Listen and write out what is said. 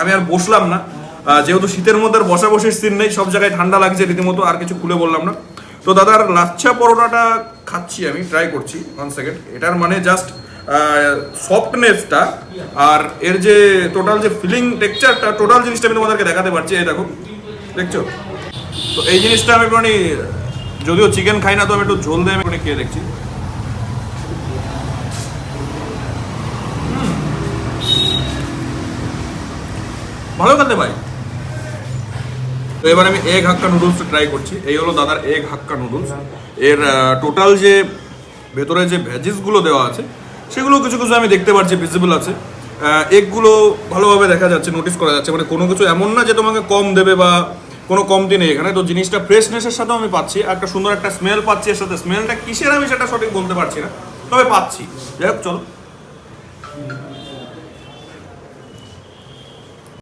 আমি আর বসলাম না, যেহেতু শীতের মধ্যে বসা বসে সিন নেই, সব জায়গায় ঠান্ডা লাগছে রীতিমতো, আর কিছু খুলে বললাম না। তো দাদার লাচ্ছা পরোটাটা খাচ্ছি, আমি ট্রাই করছি। 1 সেকেন্ড। এটার মানে জাস্ট সফটনেসটা আর এর যে টোটাল যে ফিলিং টেক্সচারটা, টোটাল জিনিসটা আমি তোমাদেরকে দেখাতে পারছি। এই দেখো, দেখছো তো এই জিনিসটা আমি একটুখানি, যদিও চিকেন খাই না, তো আমি একটু ঝোল দিয়ে আমি খেয়ে দেখছি। ভালো খেতে ভাই। তো এবার আমি এগ হাক্কা নুডলসটা ট্রাই করছি। এই হলো দাদার এগ হাক্কা নুডলস। এর টোটাল যে ভেতরে যে ভেজিসগুলো দেওয়া আছে সেগুলো কিছু কিছু আমি দেখতে পাচ্ছি ভিজিবল আছে। এগগুলো ভালোভাবে দেখা যাচ্ছে, নোটিস করা যাচ্ছে, মানে কোনো কিছু এমন না যে তোমাকে কম দেবে বা কোনো কমতি নেই এখানে। তো জিনিসটা ফ্রেশনেসের সাথেও আমি পাচ্ছি, একটা সুন্দর একটা স্মেল পাচ্ছি এর সাথে। স্মেলটা কিসের আমি সেটা সঠিক বলতে পারছি না, তবে পাচ্ছি। যাই হোক, চলো